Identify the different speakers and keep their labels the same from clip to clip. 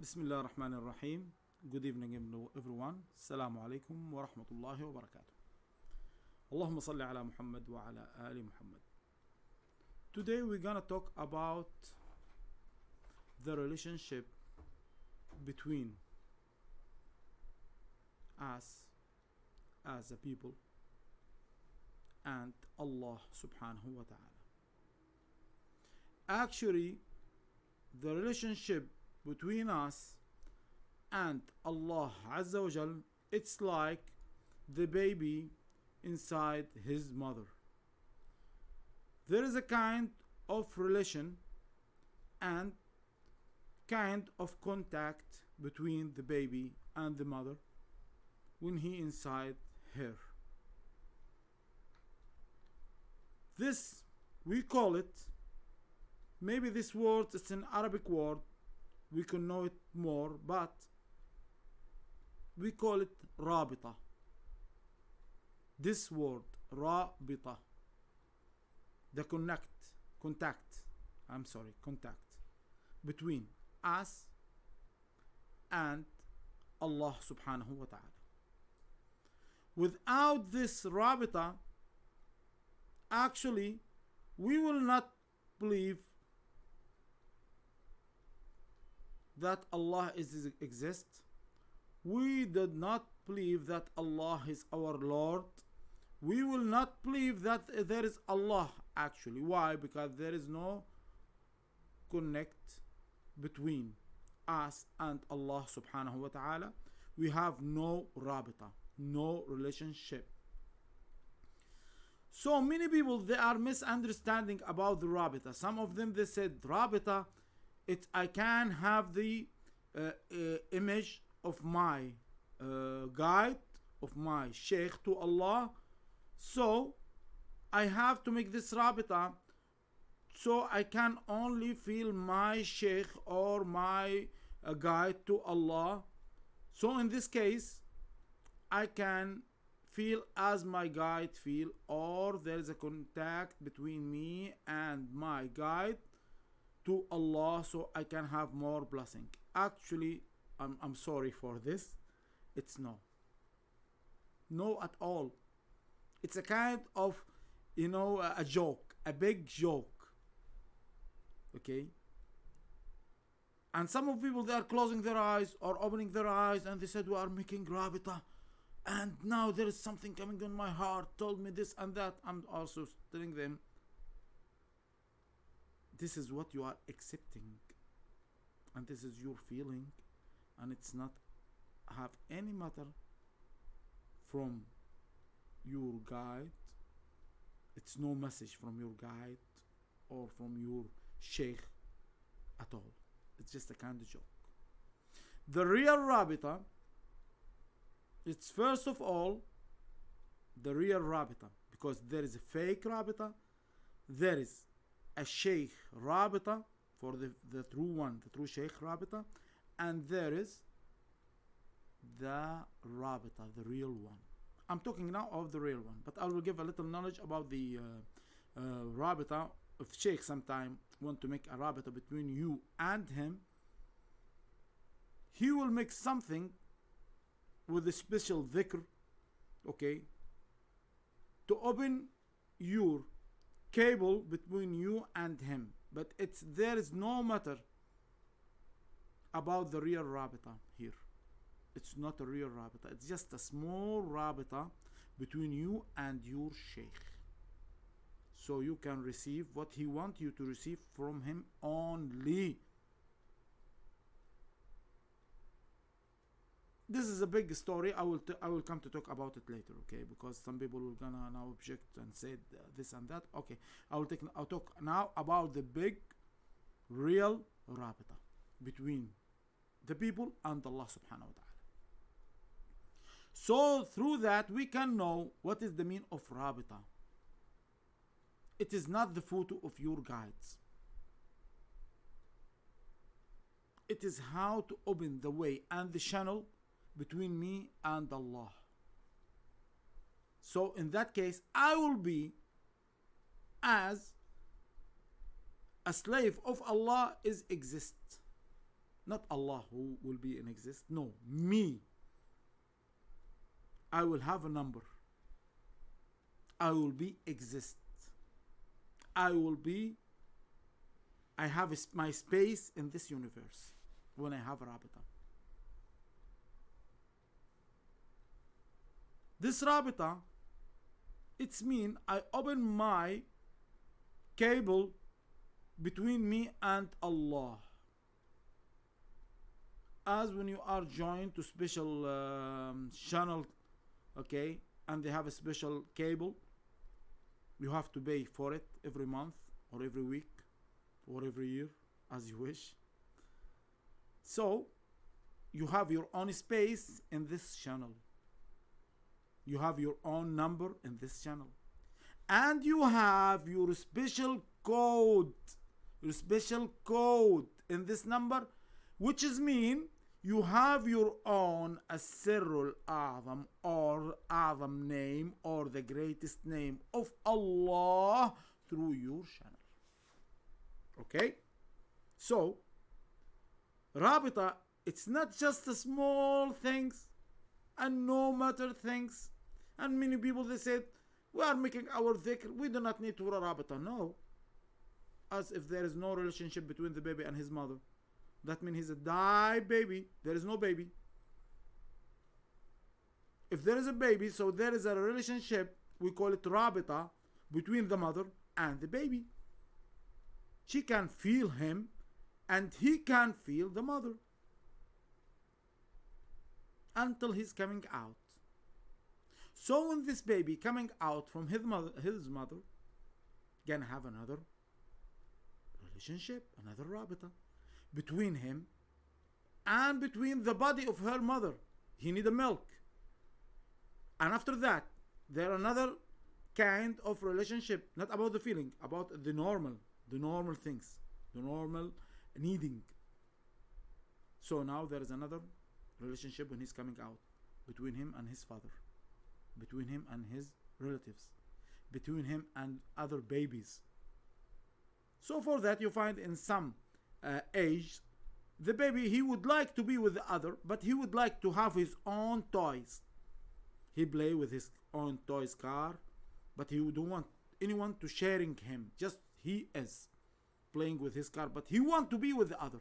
Speaker 1: بسم الله الرحمن الرحيم. Good evening everyone. السلام عليكم ورحمة الله وبركاته. اللهم صل على محمد وعلى آل محمد. Today we're gonna talk about the relationship between us as a people and Allah subhanahu wa ta'ala. Actually, the relationship between us and Allah Azza wa Jal, it's like the baby inside his mother. There is a kind of relation and kind of contact between the baby and the mother when he inside her. This we call it, maybe this word is an Arabic word, we can know it more, but we call it رابطة. This word رابطة, the contact between us and Allah subhanahu wa ta'ala. Without this رابطة, actually we will not believe that Allah exists. We did not believe that Allah is our Lord. We will not believe that there is Allah actually. Why? Because there is no connect between us and Allah subhanahu wa ta'ala. We have no rabita, no relationship. So many people, they are misunderstanding about the rabita. Some of them, they said rabita, I can have the image of my guide, of my sheikh to Allah. So I have to make this rabita so I can only feel my sheikh or my guide to Allah. So in this case, I can feel as my guide feel, or there is a contact between me and my guide to Allah, so I can have more blessing. Actually, I'm sorry for this. It's no at all. It's a kind of, a joke, a big joke. Okay? And some of people, they are closing their eyes or opening their eyes, and they said, we are making rabita, and now there is something coming in my heart, told me this and that. I'm also telling them, this is what you are accepting, and this is your feeling, and it's not have any matter from your guide. It's no message from your guide or from your sheikh at all. It's just a kind of joke. The real rabita, it's first of all the real rabita, because there is a fake rabita, there is a sheikh rabita for the true one, the true sheikh rabita, and there is the rabita, the real one. I'm talking now of the real one, but I will give a little knowledge about the rabita. If sheikh sometime want to make a rabita between you and him, he will make something with a special dhikr, okay, to open your cable between you and him. But there is no matter about the real rabita here. It's not a real rabita. It's just a small rabita between you and your sheikh, so you can receive what he wants you to receive from him only. This is a big story. I will come to talk about it later, okay? Because some people will gonna now object and say this and that. Okay, I'll talk now about the big, real rabita between the people and Allah subhanahu wa ta'ala. So through that we can know what is the meaning of rabita. It is not the photo of your guides. It is how to open the way and the channel between me and Allah. So in that case, I will be as a slave of Allah exists. Not Allah who will be in exist. No, me. I will have a number. I will be exist. I have my space in this universe when I have Rabita. This Rabita, it's mean I open my cable between me and Allah. As when you are joined to special channel, okay, and they have a special cable, you have to pay for it every month or every week or every year as you wish. So you have your own space in this channel. You have your own number in this channel. And you have your special code in this number, which is mean you have your own Asirul A'zam or A'zam name or the greatest name of Allah through your channel. Okay? So, Rabita, it's not just the small things and no matter things. And many people, they said, we are making our dhikr, we do not need to Rabita. No. As if there is no relationship between the baby and his mother. That means he's a die baby. There is no baby. If there is a baby, so there is a relationship, we call it Rabita, between the mother and the baby. She can feel him and he can feel the mother until he's coming out. So when this baby coming out from his mother gonna have another relationship, another Rabita between him and between the body of her mother. He need a milk. And after that, there another kind of relationship, not about the feeling, about the normal things, the normal needing. So now there is another relationship when he's coming out between him and his father, between him and his relatives, between him and other babies. So for that you find in some age, the baby, he would like to be with the other, but he would like to have his own toys. He play with his own toys car, but he don't want anyone to sharing him. Just he is playing with his car, but he want to be with the other.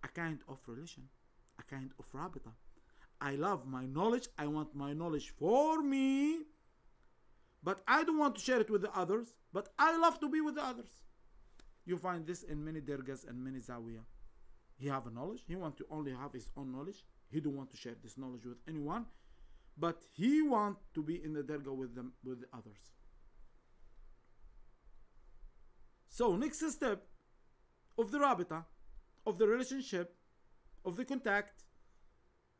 Speaker 1: A kind of relation, a kind of rabita. I love my knowledge. I want my knowledge for me, but I don't want to share it with the others, but I love to be with the others. You find this in many dergas and many zawiyah. He have a knowledge. He want to only have his own knowledge. He don't want to share this knowledge with anyone, but he want to be in the derga with them, with the others. So next step of the rabita, of the relationship, of the contact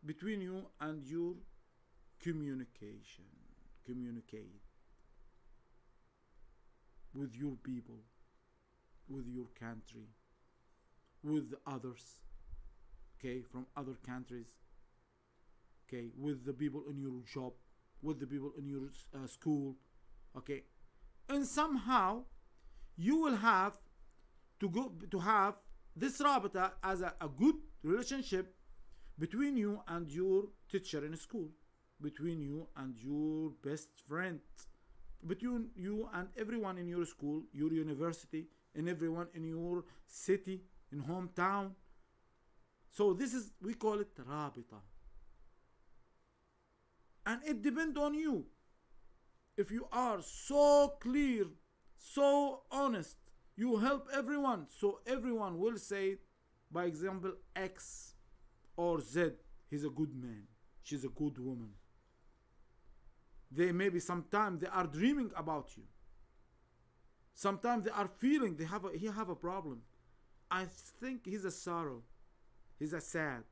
Speaker 1: between you and your communication. Communicate with your people, with your country, with the others, okay, from other countries, okay, with the people in your job, with the people in your school, okay, and somehow you will have to go to have this rabita as a good relationship between you and your teacher in school, between you and your best friend, between you and everyone in your school, your university, and everyone in your city, in hometown. So this is, we call it rabita. And it depends on you. If you are so clear, so honest, you help everyone, so everyone will say, by example, X or Z, he's a good man, she's a good woman. They maybe sometimes they are dreaming about you. Sometimes they are feeling he have a problem. I think he's a sorrow. He's a sad.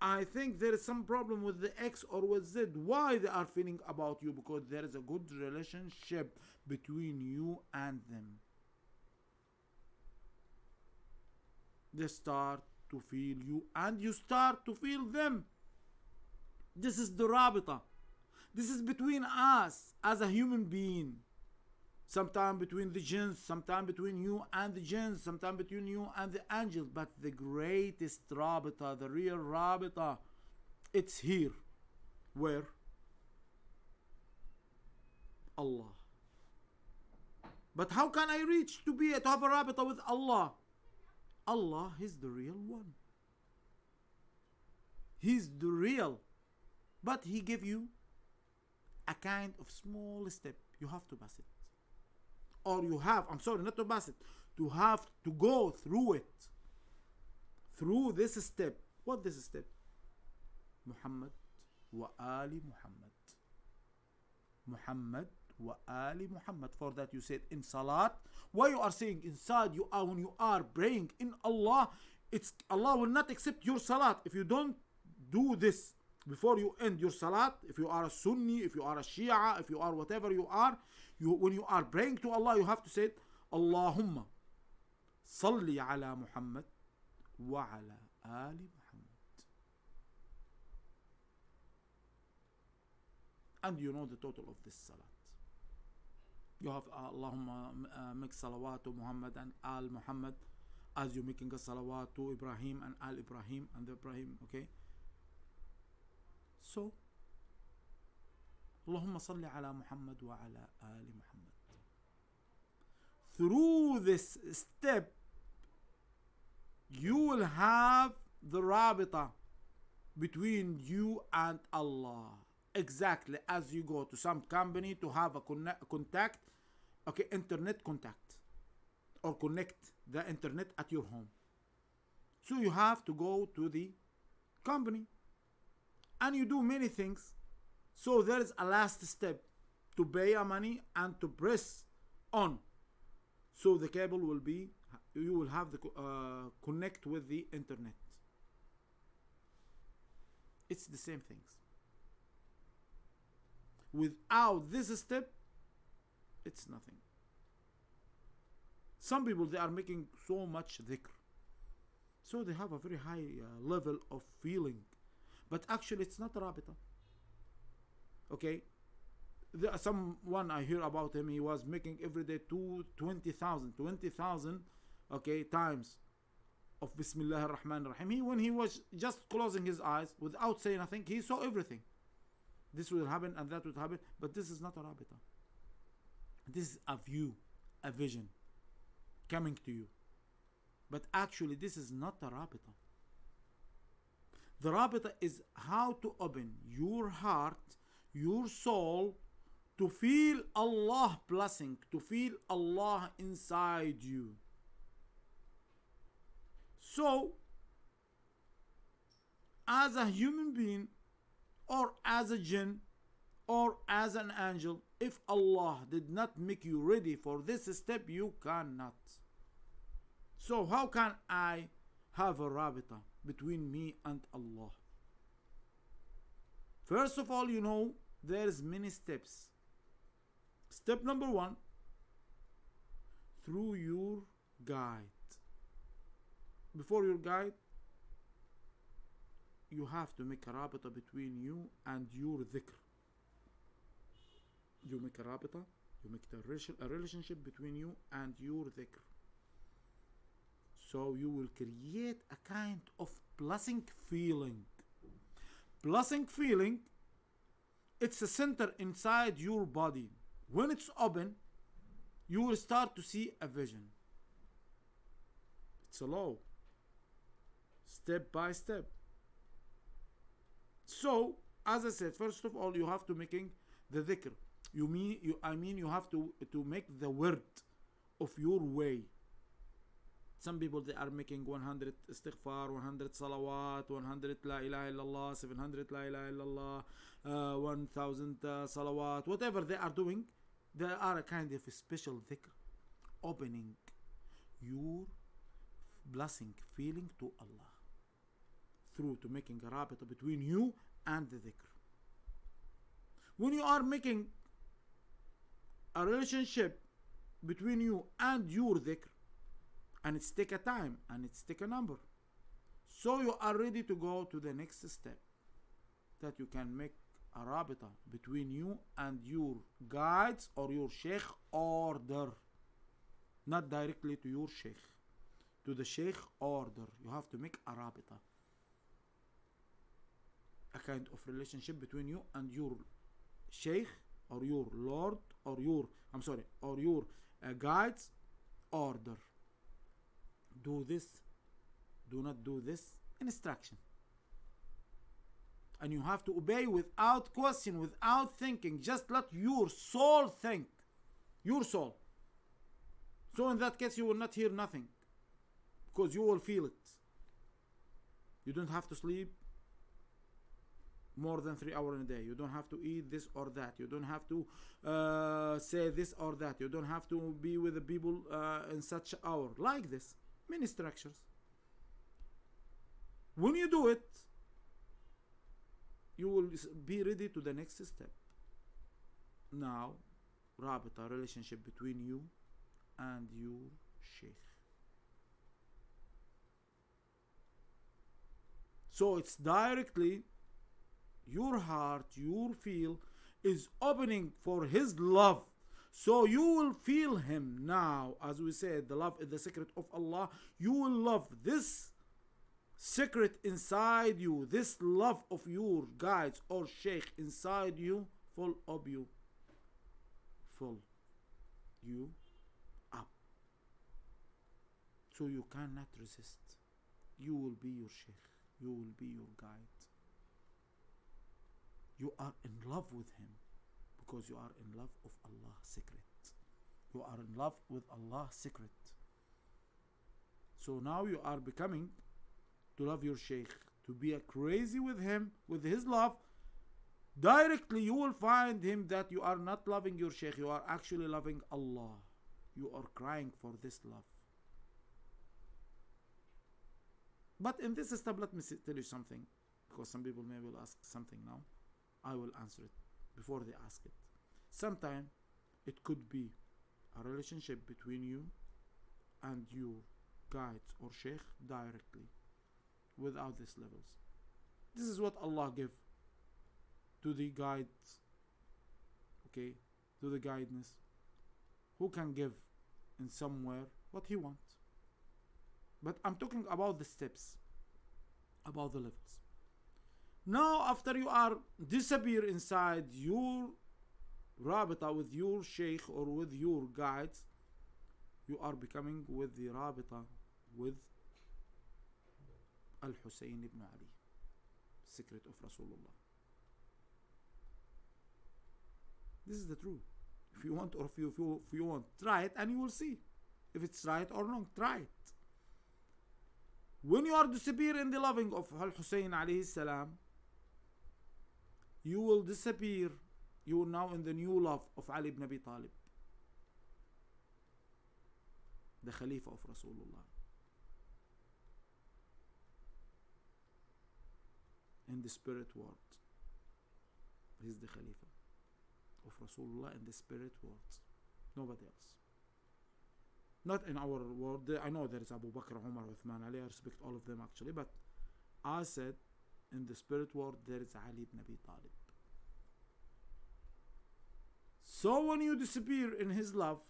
Speaker 1: I think there is some problem with the X or with Z. Why they are feeling about you? Because there is a good relationship between you and them. They start to feel you and you start to feel them. This is the rabita. This is between us as a human being. sometime between the jinns, sometime between you and the jinns, sometime between you and the angels. But the greatest rabita, the real rabita, it's here. Where? Allah. But how can I reach to have a rabita with Allah? Allah is the real one. He's the real. But He gave you a kind of small step. You have to pass it. Or you have, I'm sorry, not to pass it, to have to go through it. Through this step. What this step? Muhammad wa Ali Muhammad. Muhammad wa Ali Muhammad. For that you said in Salat. Why you are saying inside you are when you are praying in Allah, it's Allah will not accept your Salat if you don't do this before you end your Salat. If you are a Sunni, if you are a Shia, if you are whatever you are, when you are praying to Allah, you have to say Allahumma salli ala Muhammad wa ala Ali Muhammad. And you know the total of this Salat. You have Allahumma make salawat to Muhammad and Al Muhammad as you're making a salawat to Ibrahim and Al Ibrahim and Ibrahim, okay? So, Allahumma salli ala Muhammad wa ala Ali Muhammad. Through this step, you will have the rabita between you and Allah. Exactly as you go to some company to have a contact, okay, internet contact, or connect the internet at your home. So you have to go to the company and you do many things. So there is a last step to pay a money and to press on. So the cable will be, you will have the connect with the internet. It's the same things. Without this step, it's nothing. Some people, they are making so much dhikr, so they have a very high level of feeling, but actually it's not rabita. Okay, someone I hear about him, he was making every day 20,000 okay times of Bismillah ar-Rahman ar-Rahim. When he was just closing his eyes without saying nothing, he saw everything. This will happen and that will happen, but this is not a rabita. This is a view, a vision coming to you. But actually this is not a rabita. The rabita is how to open your heart, your soul, to feel Allah blessing, to feel Allah inside you. So, as a human being, or as a jinn, or as an angel, if Allah did not make you ready for this step, you cannot. So how can I have a rabita between me and Allah? First of all, you know, there's many steps. Step number 1, through your guide. Before your guide, you have to make a rabita between you and your dhikr. You make a rabita, you make a relationship between you and your dhikr. So you will create a kind of blessing feeling. Blessing feeling, it's a center inside your body. When it's open, you will start to see a vision. It's slow, step by step. So, as I said, first of all, you have to making the dhikr. I mean, you have to make the word of your way. Some people, they are making 100 istighfar, 100 salawat, 100 la ilaha illallah, 700 la ilaha illallah, 1000 salawat, whatever they are doing. They are a kind of a special dhikr, opening your blessing feeling to Allah through to making a rabita between you and the dhikr. When you are making a relationship between you and your dhikr, and it's take a time and it's take a number, so you are ready to go to the next step, that you can make a rabita between you and your guides or your sheikh order. Not directly to your sheikh. To the sheikh order. You have to make a rabita. A kind of relationship between you and your sheikh or your lord or your guides order. Do this, do not do this, instruction. And you have to obey without question, without thinking. Just let your soul think. Your soul. So in that case you will not hear nothing, because you will feel it. You don't have to sleep more than 3 hours in a day. You don't have to eat this or that. You don't have to say this or that. You don't have to be with the people in such an hour. Like this. Many structures. When you do it, you will be ready to the next step. Now, Rabita, relationship between you and your sheikh. So it's directly your heart, your feel is opening for his love. So you will feel him now. As we said, the love is the secret of Allah. You will love this secret inside you, this love of your guides or sheikh inside you, full of you, full you up. So you cannot resist. You will be your sheikh. You will be your guide. You are in love with him because you are in love of Allah's secret. You are in love with Allah's secret. So now you are becoming to love your sheikh, to be crazy with him, with his love. Directly you will find him that you are not loving your sheikh, you are actually loving Allah. You are crying for this love. But in this step, let me tell you something, because some people may will ask something now. I will answer it before they ask it. Sometimes it could be a relationship between you and your guides or sheikh directly, without these levels. This is what Allah gave to the guides, okay, to the guidance, who can give in somewhere what he wants. But I'm talking about the steps, about the levels. Now after you are disappear inside your rabita with your sheikh or with your guides, you are becoming with the rabita with Al-Hussein ibn Ali, secret of Rasulullah. This is the truth. If you want, or if you want, try it and you will see if it's right or wrong. Try it. When you are disappear in the loving of Al-Hussein alayhi salam, you will disappear. You are now in the new love of Ali ibn Abi Talib, the Khalifa of Rasulullah. In the spirit world, he is the Khalifa of Rasulullah in the spirit world. Nobody else. Not in our world. I know there is Abu Bakr, Umar, Uthman, Ali. I respect all of them actually, but I said in the spirit world there is Ali ibn Abi Talib. So when you disappear in his love,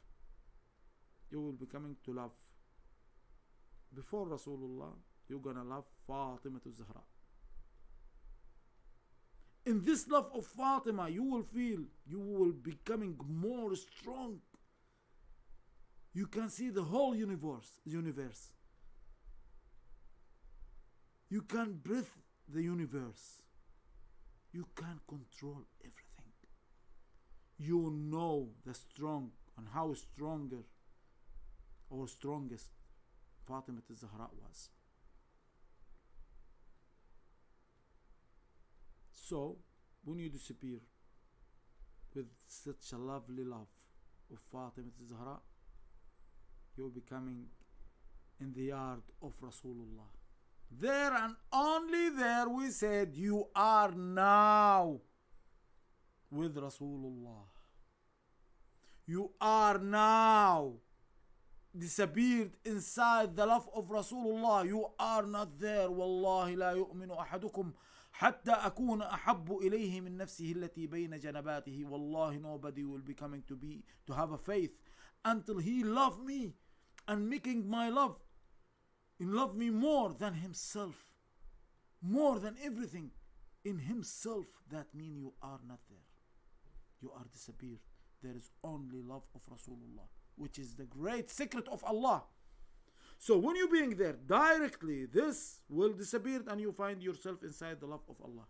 Speaker 1: you will be coming to love. Before Rasulullah, you're gonna love Fatima al-Zahra. In this love of Fatima, you will feel, you will becoming more strong. You can see the whole universe. You can breathe the universe. You can control everything. You know the strong and how stronger or strongest Fatima al-Zahra was. So when you disappear with such a lovely love of Fatima al-Zahra, you're becoming in the yard of Rasulullah. There and only there we said you are now with Rasulullah. You are now disappeared inside the love of Rasulullah. You are not there. Wallahi la yu'minu ahadukum حتى أكون أحب إليه من نفسه التي بين جنباته. Wallahi, nobody will be coming to have a faith until he love me and making my love and love me more than himself, more than everything in himself. That means you are not there. You are disappeared. There is only love of Rasulullah, which is the great secret of Allah. So when you being there directly, this will disappear and you find yourself inside the love of Allah.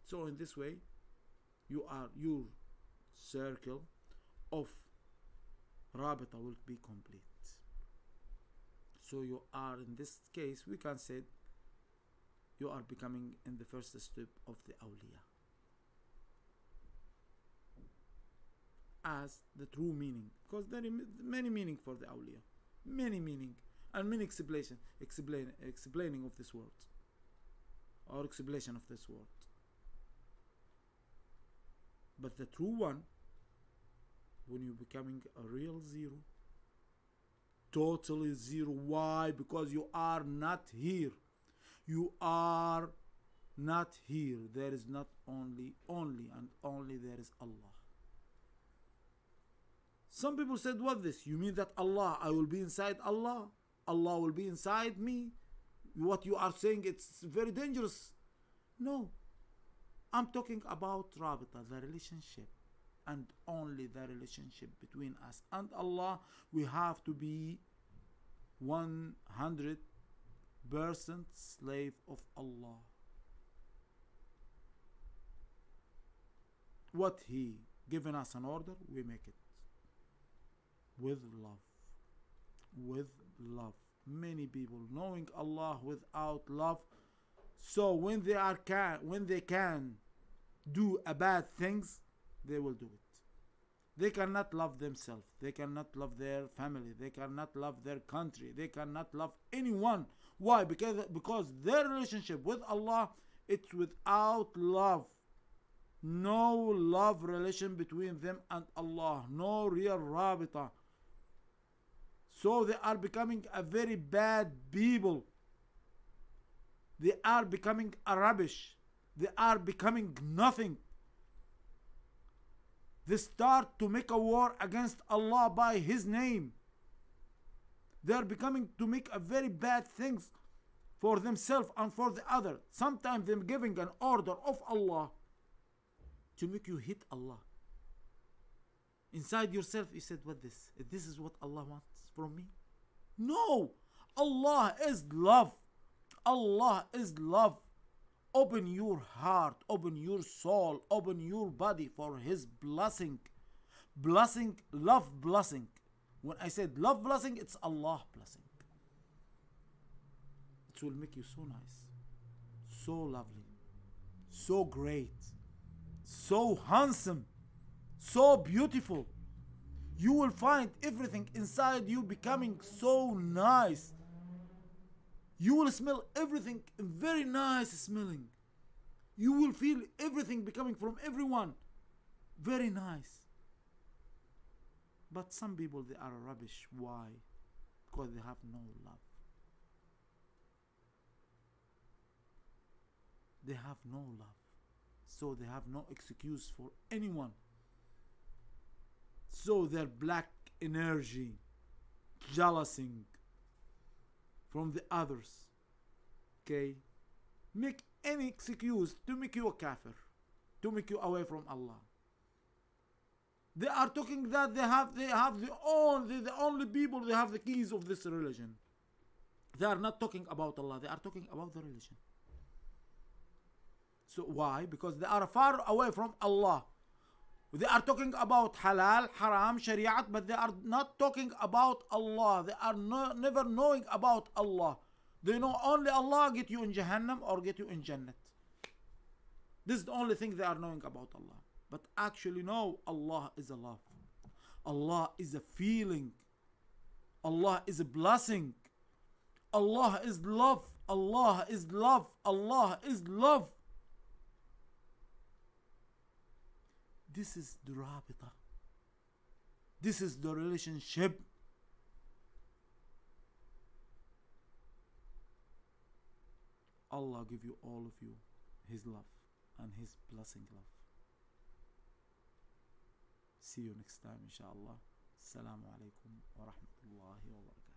Speaker 1: So in this way, your circle of Rabita will be complete. So you are, in this case, we can say you are becoming in the first step of the awliya. As the true meaning, because there is many meaning for the awliya, many meaning and many explaining of this word or explanation of this word. But the true one, when you're becoming a real zero, totally zero. Why? Because you are not here. You are not here. There is not only and only there is Allah. Some people said, what this? You mean that Allah, I will be inside Allah? Allah will be inside me? What you are saying, it's very dangerous. No. I'm talking about Rabita, the relationship. And only the relationship between us and Allah. We have to be 100% slave of Allah. What He given us an order, we make it. With love. With love. Many people knowing Allah without love. So when they can do a bad things, they will do it. They cannot love themselves. They cannot love their family. They cannot love their country. They cannot love anyone. Why? Because their relationship with Allah, it's without love. No love relation between them and Allah. No real rabita. So they are becoming a very bad people. They are becoming a rubbish. They are becoming nothing. They start to make a war against Allah by His name. They are becoming to make a very bad things for themselves and for the other. Sometimes them giving an order of Allah to make you hit Allah. Inside yourself you said, what this? This is what Allah wants from me? No! Allah is love. Allah is love. Open your heart, open your soul, open your body for His blessing. Blessing, love blessing. When I said love blessing, it's Allah blessing. It will make you so nice, so lovely, so great, so handsome, so beautiful. You will find everything inside you becoming so nice. You will smell everything very nice smelling. You will feel everything becoming from everyone very nice. But some people, they are rubbish. Why? Because they have no love. They have no love. So they have no excuse for anyone. So their black energy, jealousy from the others, okay, make any excuse to make you a kafir, to make you away from Allah. They are talking that they have the only people, they have the keys of this religion. They are not talking about Allah, they are talking about the religion. So why? Because they are far away from Allah. They are talking about halal, haram, shariat, but they are not talking about Allah. They are never knowing about Allah. They know only Allah get you in Jahannam or get you in Jannah. This is the only thing they are knowing about Allah. But actually no, Allah is a love. Allah is a feeling. Allah is a blessing. Allah is love. Allah is love. Allah is love. This is the Rabita. This is the relationship. Allah give you all of you His love and His blessing love. See you next time, inshallah. Assalamu alaikum wa rahmatullahi wa barakatuh.